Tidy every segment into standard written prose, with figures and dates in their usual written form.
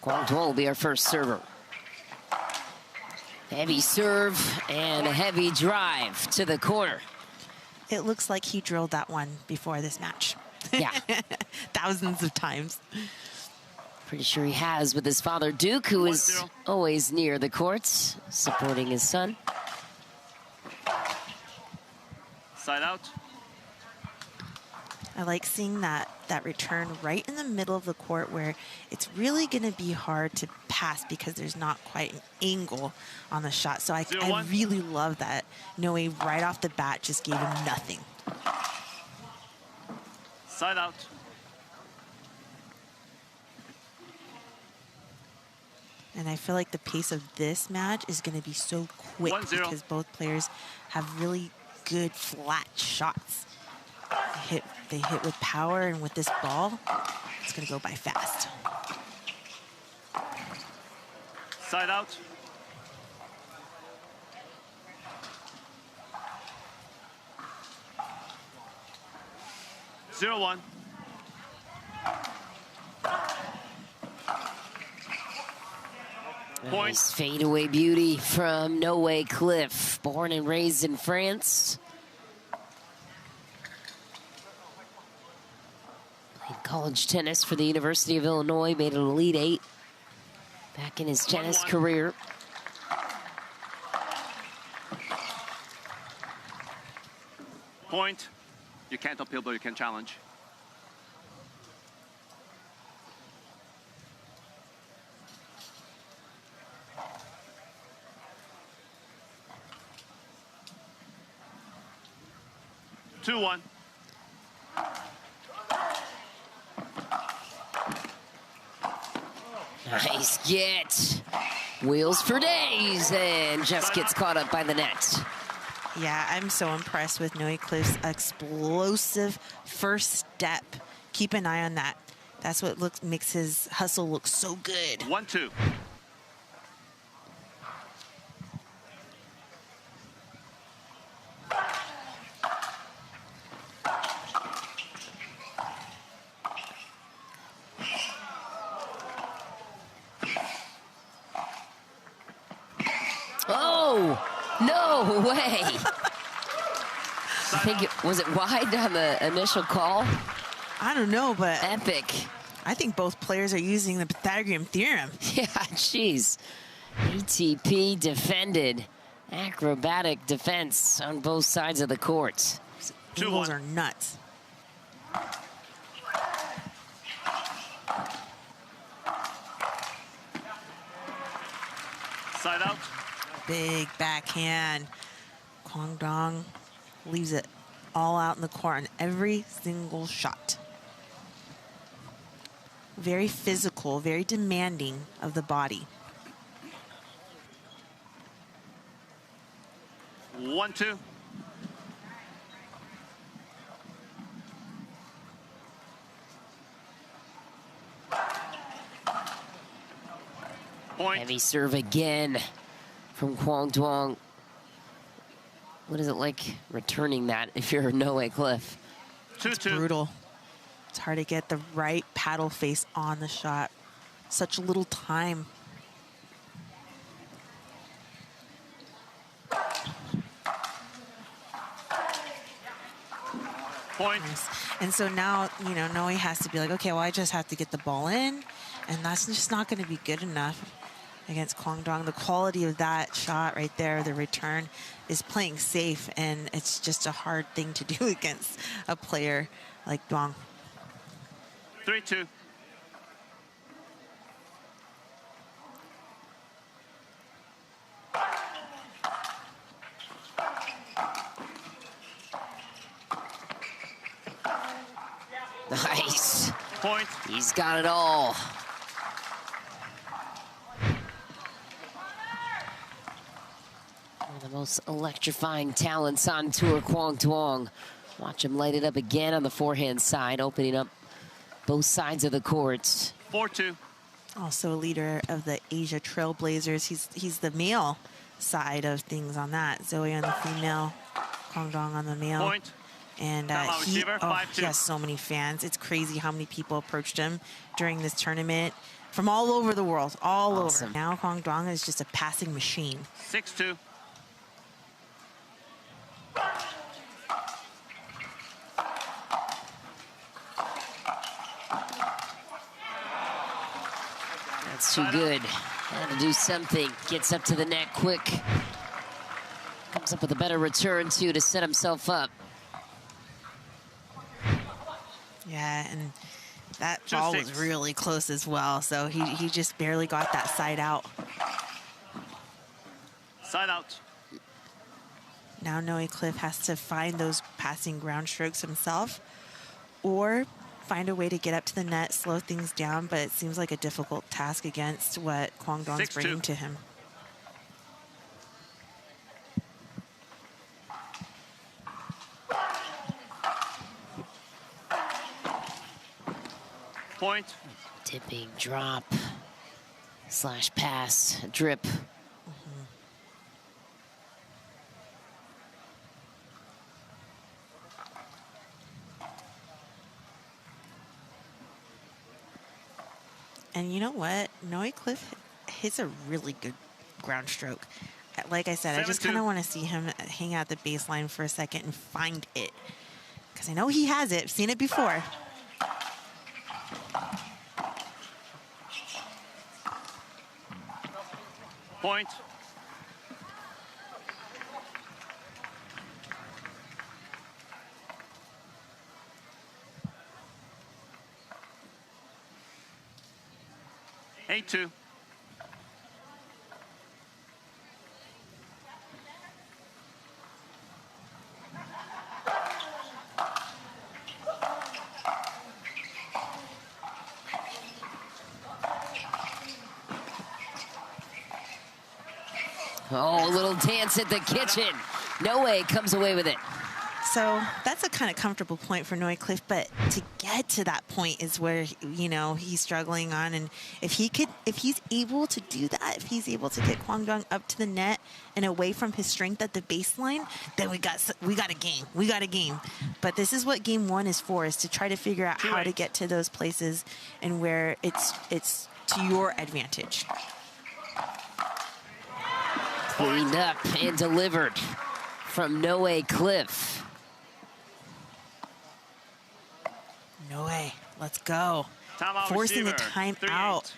Quang Duong will be our first server. Heavy serve and a heavy drive to the corner. It looks like he drilled that one before this match. Yeah. Thousands of times. Pretty sure he has with his father, Duke, who is always near the courts, supporting his son. Side out. I like seeing that return right in the middle of the court where it's really going to be hard to pass because there's not quite an angle on the shot. So I really love that Noe right off the bat just gave him nothing. Side out. And I feel like the pace of this match is going to be so quick because both players have really good flat shots. They hit with power, and with this ball, it's going to go by fast. Side out. Zero one. Point. Nice fadeaway beauty from Noe Khlif, born and raised in France. Played college tennis for the University of Illinois, made an Elite Eight back in his tennis career. Point. You can't uphill, but you can challenge. Two one. Nice get. Wheels for days, and just gets caught up by the net. Yeah, I'm so impressed with Noe Khlif's explosive first step. Keep an eye on that. That's what makes his hustle look so good. 1-2. Oh, no way. I think was it wide on the initial call? I don't know, but Epic. I think both players are using the Pythagorean theorem. Yeah, jeez. ATP defended. Acrobatic defense on both sides of the court. Angles are nuts. Side out. Big backhand. Quang Duong leaves it all out in the court on every single shot. Very physical, very demanding of the body. 1-2. Point. Heavy serve again from Quang Duong. What is it like returning that if you're Noe Khlif? 2-2. It's brutal. It's hard to get the right paddle face on the shot. Such little time. Point. Nice. And so now, you know, Noe has to be like, okay, well, I just have to get the ball in, and that's just not going to be good enough against Quang Duong. The quality of that shot right there, the return, is playing safe, and it's just a hard thing to do against a player like Duong. 3-2. Nice. Point. He's got it all. One of the most electrifying talents on tour, Quang Duong. Watch him light it up again on the forehand side, opening up both sides of the court. 4-2. Also a leader of the Asia Trailblazers. He's the male side of things on that. Zoe on the female, Quang Duong on the male. Point. And he has so many fans. It's crazy how many people approached him during this tournament. from all over the world, all Awesome. over. Now Quang Duong is just a passing machine. 6-2. That's too good. Had to do something. Gets up to the net quick. Comes up with a better return, too, to set himself up. Yeah, and that ball was really close as well, so he just barely got that side out. Side out. Now Noe Khlif has to find those passing ground strokes himself or find a way to get up to the net, slow things down, but it seems like a difficult task against what Quang Duong's 6-2. bringing to him. Point. Tipping, drop, slash pass, drip. And you know what? Noe Khlif hits a really good ground stroke. Like I said, I just 7-2. kind of want to see him hang out the baseline for a second and find it. Because I know he has it. I've seen it before. Point. Eight two. Oh, a little dance at the kitchen. Noe comes away with it. So that's a kind of comfortable point for Noe Khlif, but to get to that point is where, you know, he's struggling on. And if he's able to do that, if he's able to get Quang Duong up to the net and away from his strength at the baseline, then we got a game. We got a game. But this is what game one is for, is to try to figure out how to get to those places and where it's to your advantage. Cleaned up and delivered from Noe Khlif. Noe, let's go. Timeout Forcing the receiver. timeout.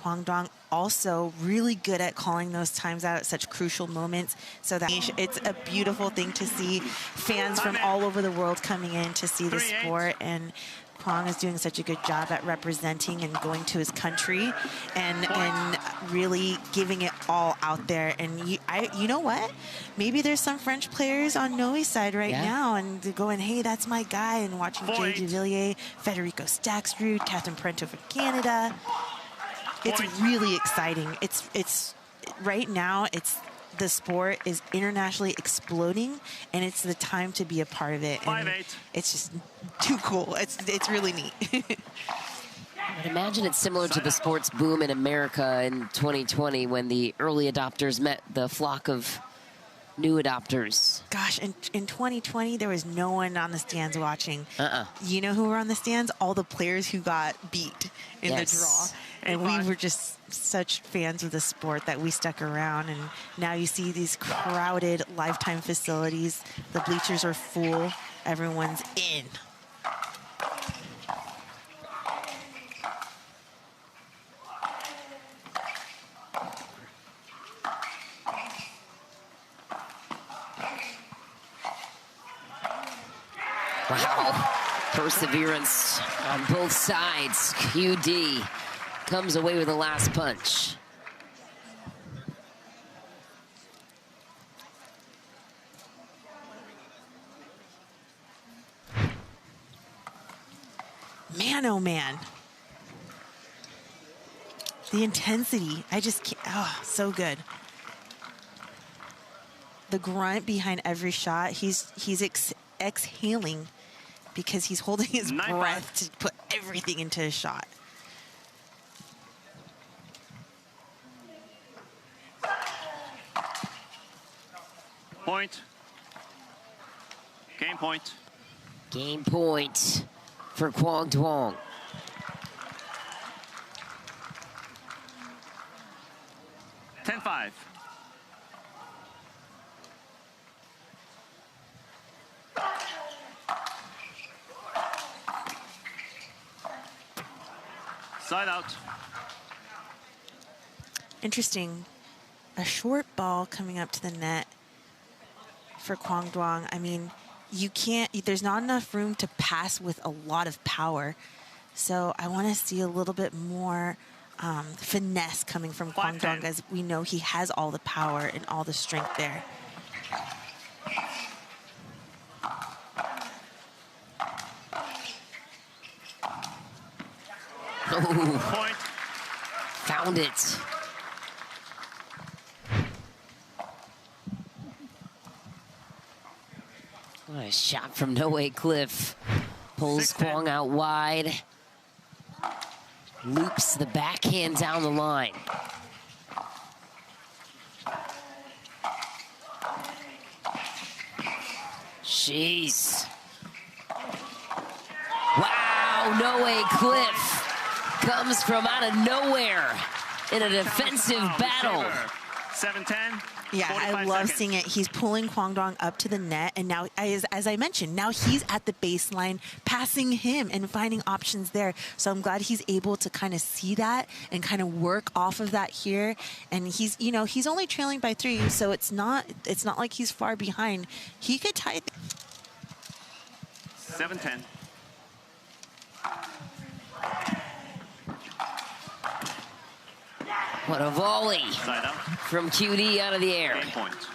Quang Duong also really good at calling those times out at such crucial moments, so that it's a beautiful thing to see fans from all over the world coming in to see the sport. And Quang is doing such a good job at representing and going to his country and really giving it all out there. And you know what? Maybe there's some French players on Noe's side right now, and they're going, hey, that's my guy, and watching Jay Devilliers, Federico Staksrud, Catherine Parento for Canada. It's really exciting. It's right now, the sport is internationally exploding, and it's the time to be a part of it. And it's just too cool. It's really neat. I would imagine it's similar to the sports boom in America in 2020 when the early adopters met the flock of new adopters. Gosh, in 2020, there was no one on the stands watching. You know who were on the stands? All the players who got beat in the draw. And we were just such fans of the sport that we stuck around. And now you see these crowded Lifetime facilities. The bleachers are full. Everyone's in. Wow. Perseverance on both sides. QD comes away with the last punch. Man, oh man. The intensity, I just can't, oh, so good. The grunt behind every shot, he's exhaling because he's holding his breath to put everything into his shot. Point. Game point. Game point for Quang Duong. 10-5. Side out. Interesting. A short ball coming up to the net for Quang Duong. I mean, you can't, there's not enough room to pass with a lot of power. So I want to see a little bit more finesse coming from Quang Duong, as we know he has all the power and all the strength there. Oh, Point. found it. What a shot from Noe Khlif. Pulls 6-10. Quang out wide. Loops the backhand down the line. Jeez. Wow, Noe Khlif comes from out of nowhere in a defensive battle. 7-10. Yeah, I 45 love seconds. seeing it. He's pulling Quang Duong up to the net, and now, as I mentioned, now he's at the baseline, passing him and finding options there. So I'm glad he's able to kind of see that and kind of work off of that here. And he's, you know, he's only trailing by 3, so it's not like he's far behind. He could tie. 7-10. What a volley Side out. from QD out of the air. Game point.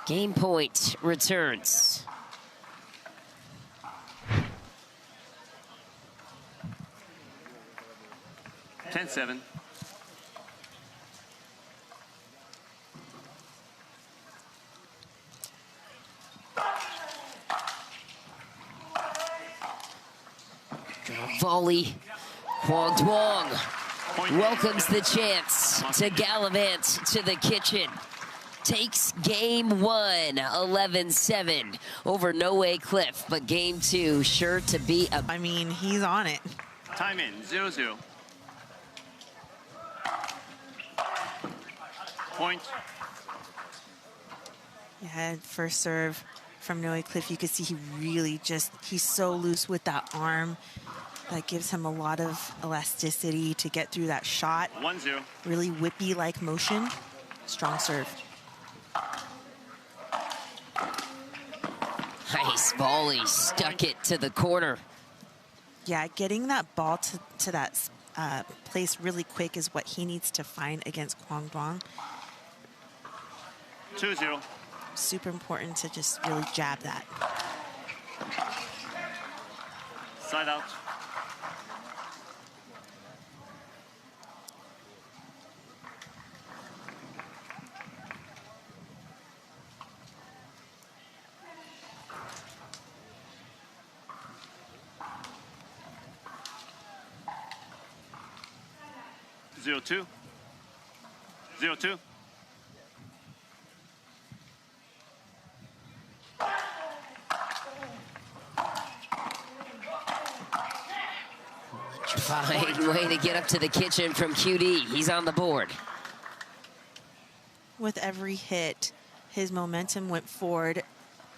Game point returns. Ten-7. Volley. Quang Duong Point. welcomes the chance to gallivant to the kitchen. Takes game 1, 11-7 over Noe Khlif, but game 2 sure to be a... I mean, he's on it. Time in. 0-0. Point. Yeah, first serve from Noe Khlif. You could see he really just, he's so loose with that arm. That gives him a lot of elasticity to get through that shot. 1-0. Really whippy-like motion. Strong serve. Nice volley, stuck it to the corner. Yeah, getting that ball to that place really quick is what he needs to find against Quang Duong. 2-0. Super important to just really jab that. Side out. Zero two. 0-2. Fine way to get up to the kitchen from QD. He's on the board. With every hit, his momentum went forward,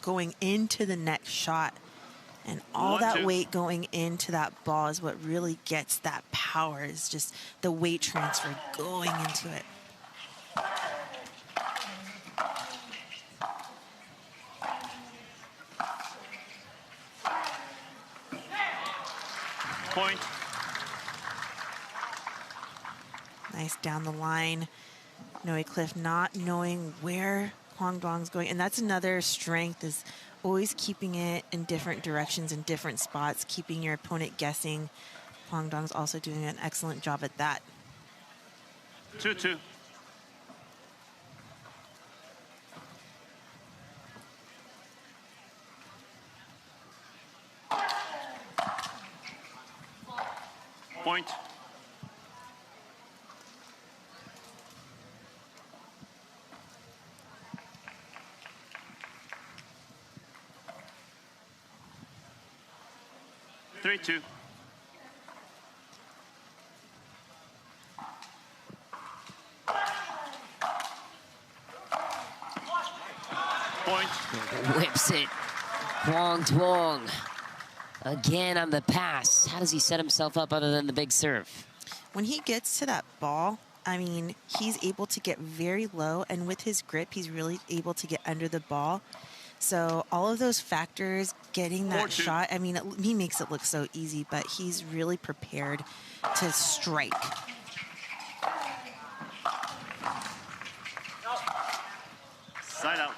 going into the next shot. And all that 1-2. weight going into that ball is what really gets that power, is just the weight transfer going into it. Point. Nice down the line. Noe Khlif not knowing where Quang Duong's going. And that's another strength, is always keeping it in different directions, in different spots, keeping your opponent guessing. Quang Duong's also doing an excellent job at that. 2-2. Point. Three two. Point. Whips it. Quang Duong again on the pass. How does he set himself up other than the big serve? When he gets to that ball, I mean, he's able to get very low, and with his grip, he's really able to get under the ball. So all of those factors, getting that 4-2. shot, I mean, he makes it look so easy, but he's really prepared to strike. Side out.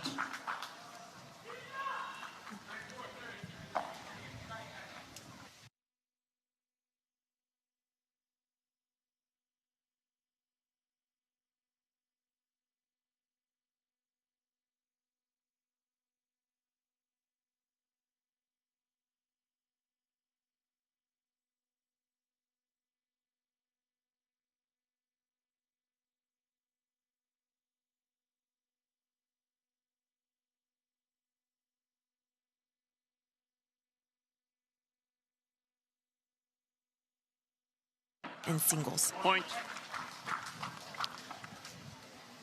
In singles. Point.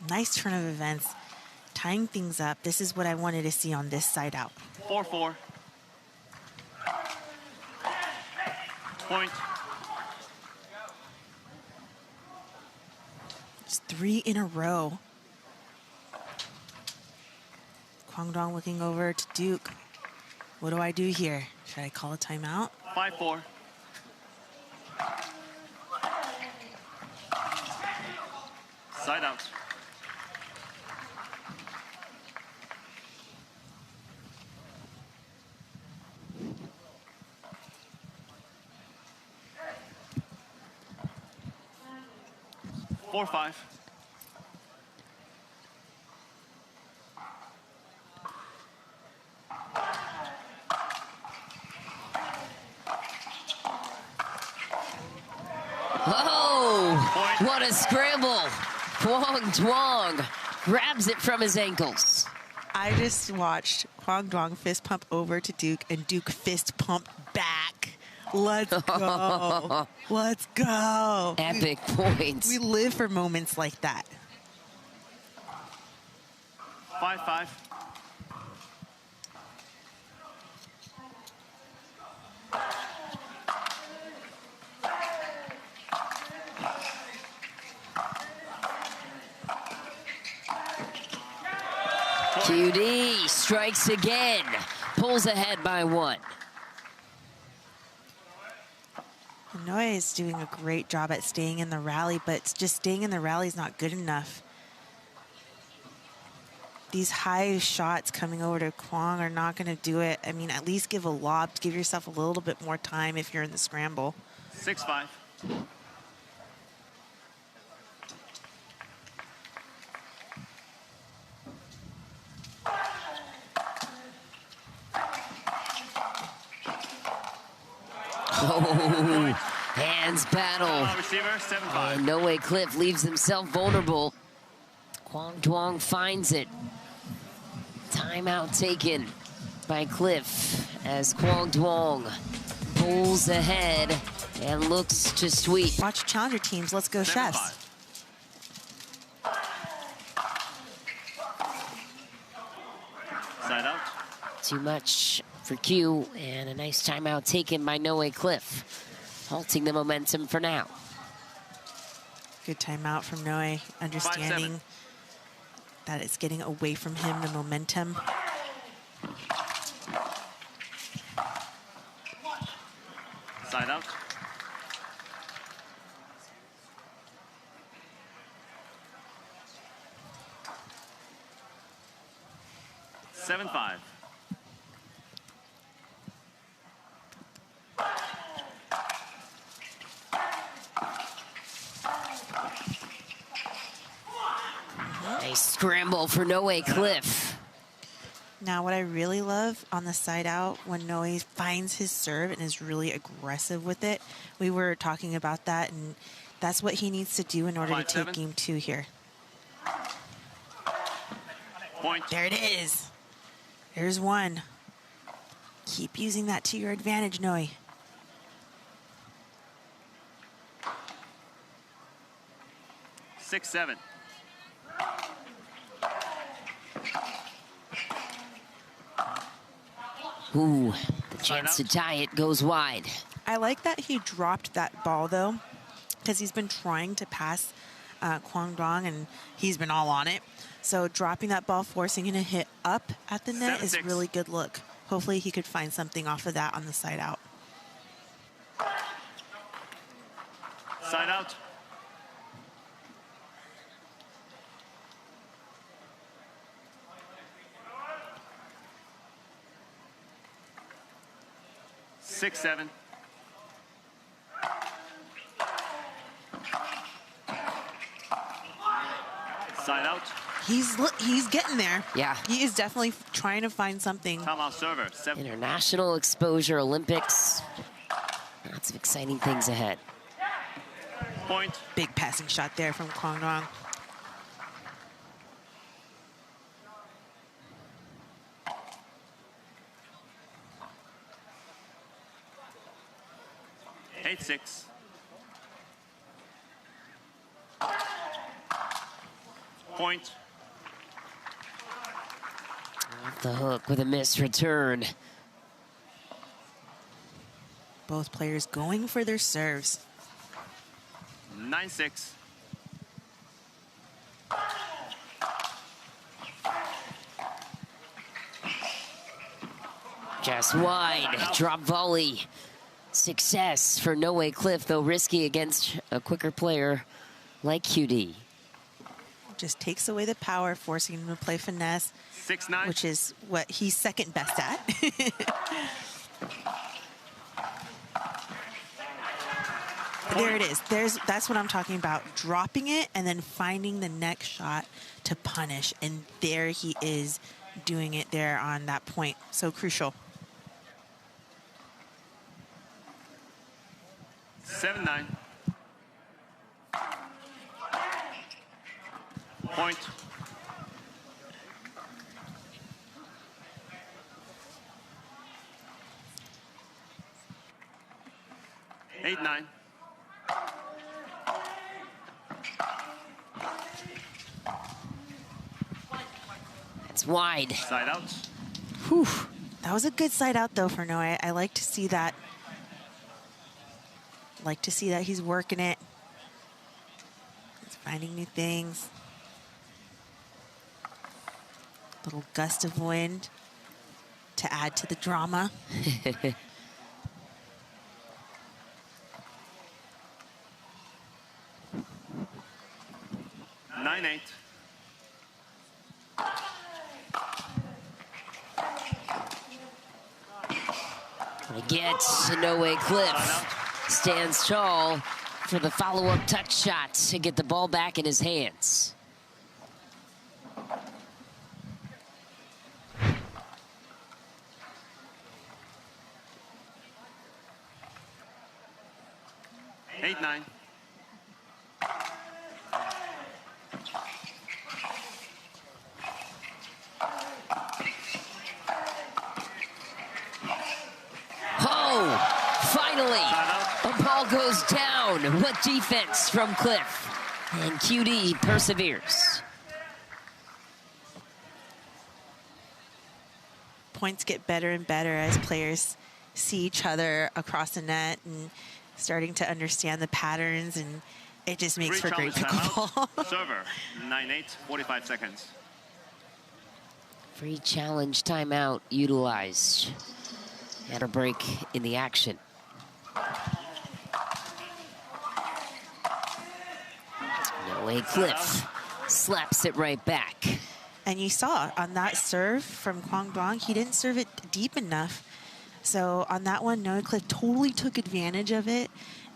Nice turn of events, tying things up. This is what I wanted to see on this side out. 4-4. Point. It's 3 in a row. Quang Duong looking over to Duke. What do I do here? Should I call a timeout? 5-4. Side out. 4-5. Oh, what a scramble. Quang Duong grabs it from his ankles. I just watched Quang Duong fist pump over to Duke and Duke fist pump back. Let's go. Let's go. Epic points. We live for moments like that. 5-5. QD strikes again, pulls ahead by 1. Noe is doing a great job at staying in the rally, but just staying in the rally is not good enough. These high shots coming over to Quang are not going to do it. I mean, at least give a lob to give yourself a little bit more time if you're in the scramble. 6-5. Oh, hands battle. Receiver, 7-5. And Noe Khlif leaves himself vulnerable. Quang Duong finds it. Timeout taken by Khlif as Quang Duong pulls ahead and looks to sweep. Watch challenger teams. Let's go, 7-5. Chefs. Side out. Too much for Q, and a nice timeout taken by Noe Khlif, halting the momentum for now. Good timeout from Noe, understanding 5-7. that it's getting away from him, the momentum. Side out. Seven, 5. Nice scramble for Noe Khlif. Now, what I really love on the side out when Noe finds his serve and is really aggressive with it, we were talking about that, and that's what he needs to do in order to take 5-7. game 2 here. Point. There it is. There's one. Keep using that to your advantage, Noe. Ooh, the chance to tie it goes wide. I like that he dropped that ball, though, because he's been trying to pass Quang Duong, and he's been all on it. So dropping that ball, forcing him to hit up at the net is a 7-6. really good look. Hopefully he could find something off of that on the side out. Side out. Six, 7. Side out. He's getting there. Yeah. He is definitely trying to find something. Timeout server. 7. International exposure, Olympics. Lots of exciting things ahead. Point. Big passing shot there from Quang Duong. Eight, 6. Point. Off the hook with a missed return. Both players going for their serves. 9, 6. Just wide, drop volley. Success for Noe Khlif, though risky against a quicker player like QD. Just takes away the power, forcing him to play finesse, 6, 9. which is what he's second best at. There it is. That's what I'm talking about. Dropping it and then finding the next shot to punish. And there he is doing it there on that point. So crucial. 7, 9. Point. Eight, 9. It's wide. Side out. Whew. That was a good side out, though, for Noe. I like to see that. Like to see that he's working it. He's finding new things. Little gust of wind to add to the drama. 9, 8. Again, Noe Khlif stands tall for the follow-up touch shot to get the ball back in his hands. Eight, 9. Oh, finally, a ball goes down. What defense from Khlif? And QD perseveres. Points get better and better as players see each other across the net and starting to understand the patterns, and it just makes for great pickleball. Server, 9, 8, 45 seconds. Free challenge timeout utilized. At a break in the action. Noe Khlif slaps it right back. And you saw on that serve from Quang Duong, he didn't serve it deep enough. So on that one, Noe Khlif totally took advantage of it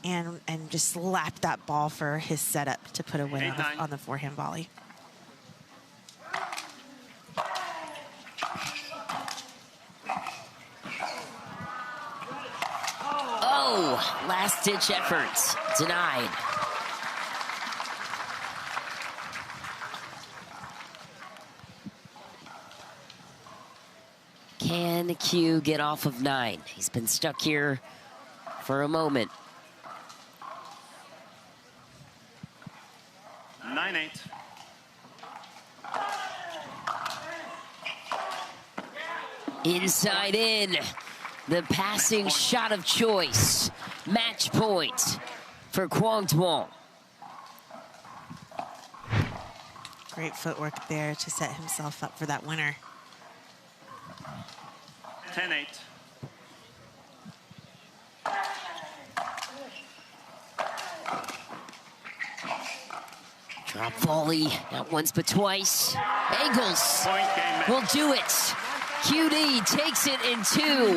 and just slapped that ball for his setup to put away on the forehand volley. Oh, last-ditch efforts denied. Can Q get off of 9? He's been stuck here for a moment. 9, 8. Inside in, the passing shot of choice. Match point for Quang Duong. Great footwork there to set himself up for that winner. 10-8. Drop volley, not once but twice. Angles Point game. will do it. QD takes it in 2.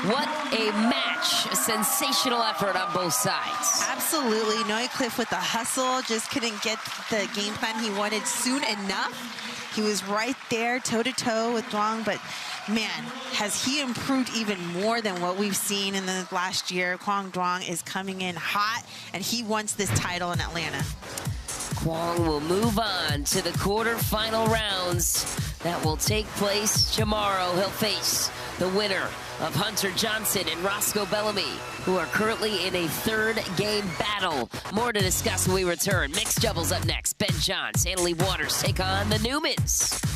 What a match. A sensational effort on both sides. Absolutely. Noe Khlif with the hustle, just couldn't get the game plan he wanted soon enough. He was right there toe-to-toe with Duong, but man, has he improved even more than what we've seen in the last year. Quang Duong is coming in hot, and he wants this title in Atlanta. Quang will move on to the quarterfinal rounds that will take place tomorrow. He'll face the winner of Hunter Johnson and Roscoe Bellamy, who are currently in a third game battle. More to discuss when we return. Mixed doubles up next. Ben Johns, Annalie Waters take on the Newmans.